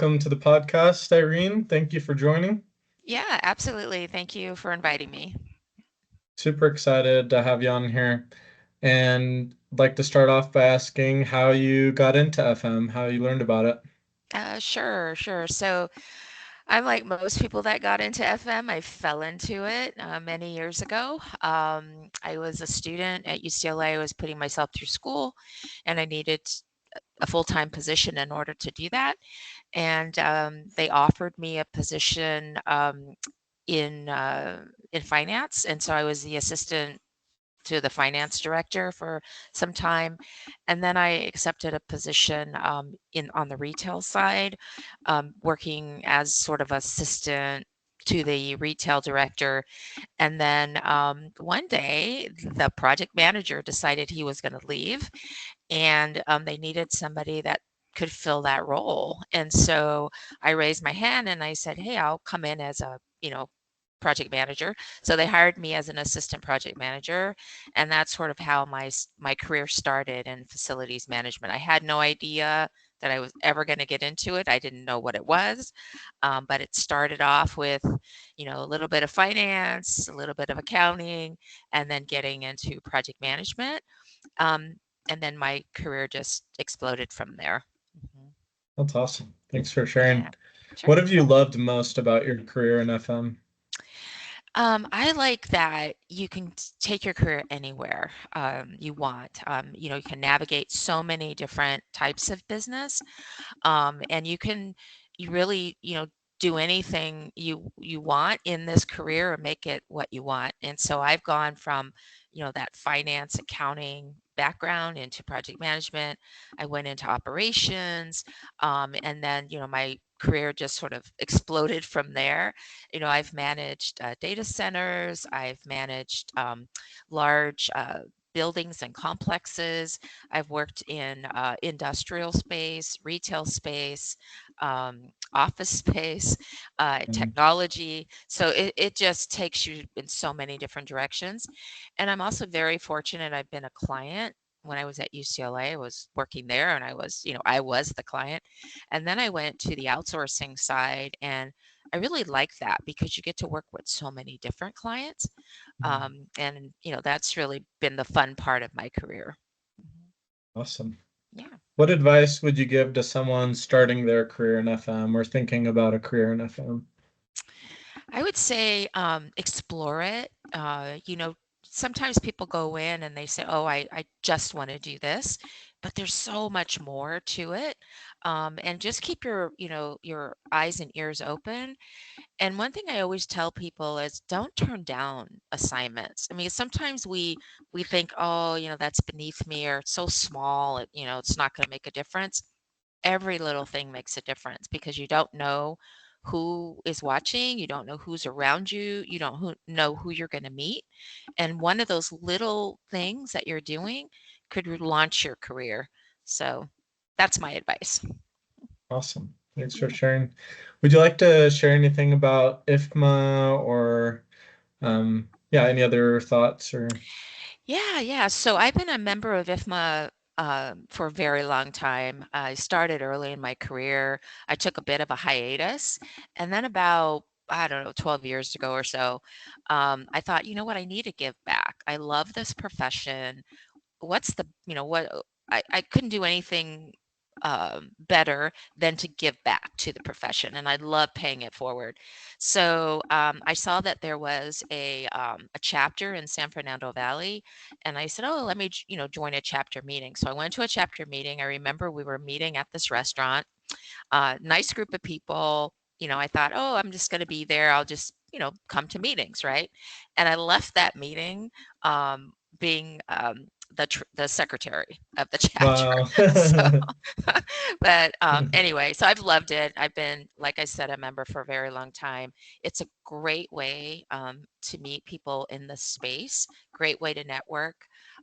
welcome to the podcast, Irene. Thank you for joining. Yeah, absolutely. Thank you for inviting me. Super excited to have you on here. And I'd like to start off by asking how you got into FM, how you learned about it. Sure. So I'm like most people that got into FM. I fell into it many years ago. I was a student at UCLA. I was putting myself through school, and I needed a full-time position in order to do that. And they offered me a position in in finance, and so I was the assistant to the finance director for some time, and then I accepted a position in on the retail side, working as sort of assistant to the retail director. And then one day, the project manager decided he was going to leave, and they needed somebody that could fill that role. And so I raised my hand and I said, "Hey, I'll come in as a project manager." So they hired me as an assistant project manager, and that's sort of how my career started in facilities management. I had no idea that I was ever going to get into it. I didn't know what it was, but it started off with, a little bit of finance, a little bit of accounting, and then getting into project management. Um, and then my career just exploded from there. Mhm. That's awesome. Thanks for Yeah, sharing. sure. What have you loved most about your career in FM? I like that you can take your career anywhere you want. You can navigate so many different types of business, and you really, do anything you want in this career or make it what you want. And so I've gone from, that finance, accounting background into project management. I went into operations, and then, my career just sort of exploded from there. I've managed data centers, I've managed large buildings and complexes. I've worked in industrial space, retail space, office space, Mm. technology. So it just takes you in so many different directions. And I'm also very fortunate. I've been a client. When I was at UCLA, I was working there and I was the client. And then I went to the outsourcing side, and I really like that because you get to work with so many different clients. And that's really been the fun part of my career. Mhm. Awesome. Yeah. What advice would you give to someone starting their career in FM or thinking about a career in FM? I would say explore it. Sometimes people go in and they say, "Oh, I just want to do this," but there's so much more to it. And just keep your eyes and ears open. And one thing I always tell people is don't turn down assignments. I mean, sometimes we think, "Oh, that's beneath me," or "It's so small, it's not going to make a difference." Every little thing makes a difference because you don't know who is watching, you don't know who's around you, you don't know who you're going to meet. And one of those little things that you're doing could launch your career. So that's my advice. Awesome. Thanks for Yeah. sharing. Would you like to share anything about IFMA or yeah, any other thoughts or Yeah. So I've been a member of IFMA for a very long time. I started early in my career. I took a bit of a hiatus, and then about, I don't know, 12 years ago or so, I thought, you know what, I need to give back. I love this profession. What's the, you know, what I couldn't do anything better than to give back to the profession, and I love paying it forward. So I saw that there was a chapter in San Fernando Valley, and I said, "Oh, let me, join a chapter meeting." So I went to a chapter meeting. I remember we were meeting at this restaurant, nice group of people. I thought, "Oh, I'm just going to be there. I'll just, come to meetings, right?" And I left that meeting being the secretary of the chapter. wow. So, but anyway, so I've loved it. I've been, like I said, a member for a very long time. It's a great way to meet people in the space, great way to network.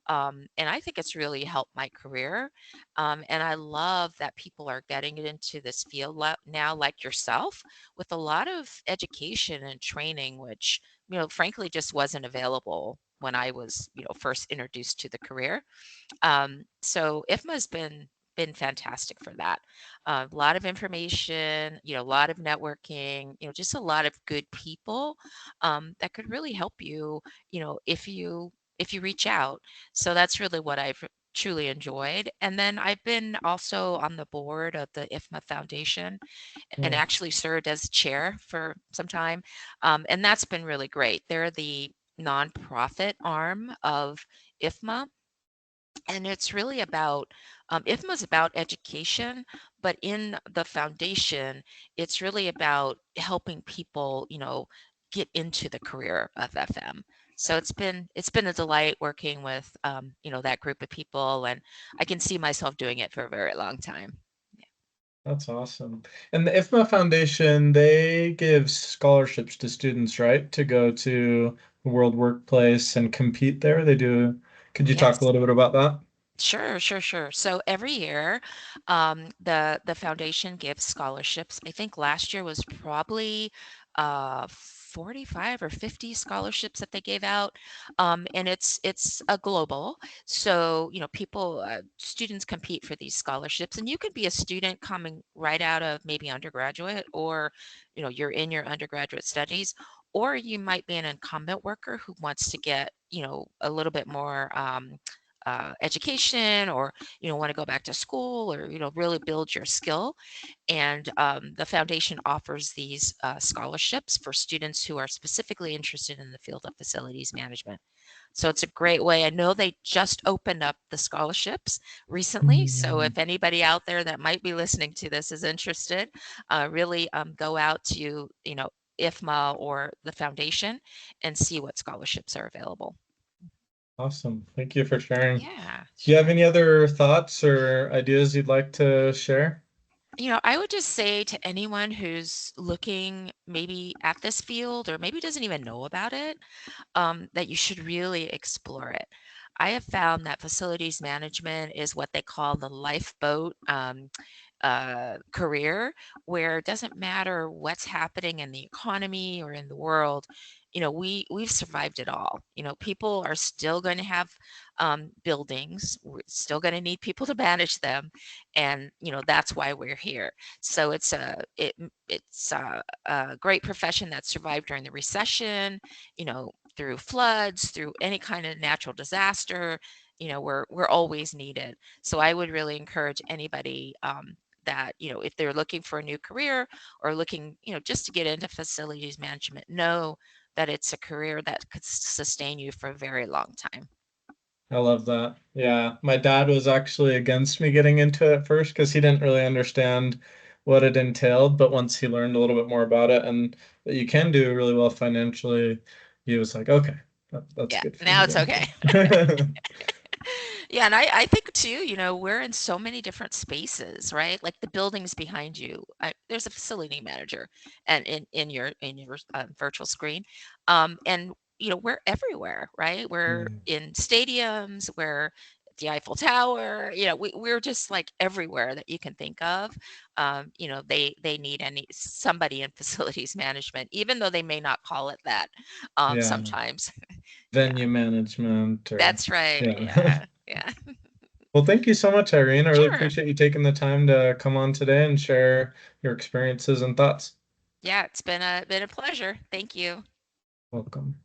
And I think it's really helped my career. And I love that people are getting into this field now, like yourself, with a lot of education and training, which, frankly, just wasn't available when I was, first introduced to the career. So IFMA has been been fantastic for that. A lot of information, a lot of networking, just a lot of good people that could really help you, if you reach out. So that's really what I've truly enjoyed. And then I've been also on the board of the IFMA Foundation and Mm, actually served as chair for some time. And that's been really great. They're the nonprofit arm of IFMA, and it's really about IFMA is about education, but in the foundation, it's really about helping people, get into the career of FM. So it's been a delight working with that group of people, and I can see myself doing it for a very long time. that's awesome. And the IFMA Foundation, they give scholarships to students, right, to go to the World Workplace and compete there. They do. Could you talk a Yes. little bit about that? Sure, sure, sure. So every year, the foundation gives scholarships. I think last year was probably 45 or 50 scholarships that they gave out, and it's a global. So people, students compete for these scholarships, and you could be a student coming right out of maybe undergraduate, or you're in your undergraduate studies, or you might be an incumbent worker who wants to get a little bit more. Education, or want to go back to school, or really build your skill, and the foundation offers these scholarships for students who are specifically interested in the field of facilities management. So it's a great way. I know they just opened up the scholarships recently, so Mm, if anybody out there that might be listening to this is interested, really go out to IFMA or the foundation and see what scholarships are available. awesome. Thank you for sharing. Do Yeah, you have sure. any other thoughts or ideas you'd like to share? I would just say to anyone who's looking maybe at this field or maybe doesn't even know about it, that you should really explore it. I have found that facilities management is what they call the lifeboat career, where it doesn't matter what's happening in the economy or in the world. We've survived it all. People are still going to have buildings. We're still going to need people to manage them, and that's why we're here. So it's a great profession that survived during the recession. Through floods, through any kind of natural disaster. We're always needed. So I would really encourage anybody that if they're looking for a new career, or looking just to get into facilities management, know that it's a career that could sustain you for a very long time. I love that. Yeah, my dad was actually against me getting into it at first because he didn't really understand what it entailed. But once he learned a little bit more about it and that you can do really well financially, he was like, okay, that's Yeah, good for me now it's then okay. too. Yeah, and I think too, we're in so many different spaces, right? Like the buildings behind you, there's a facility manager, and in your virtual screen, and we're everywhere, right? We're Mm, in stadiums, we're at the Eiffel Tower, we're just like everywhere that you can think of. They need somebody in facilities management, even though they may not call it that, yeah, sometimes. Yeah, venue management or that's right. yeah. Yeah, yeah. Well, thank you so much, Irene. I really Sure. appreciate you taking the time to come on today and share your experiences and thoughts. Yeah, it's been a pleasure. Thank you. Welcome.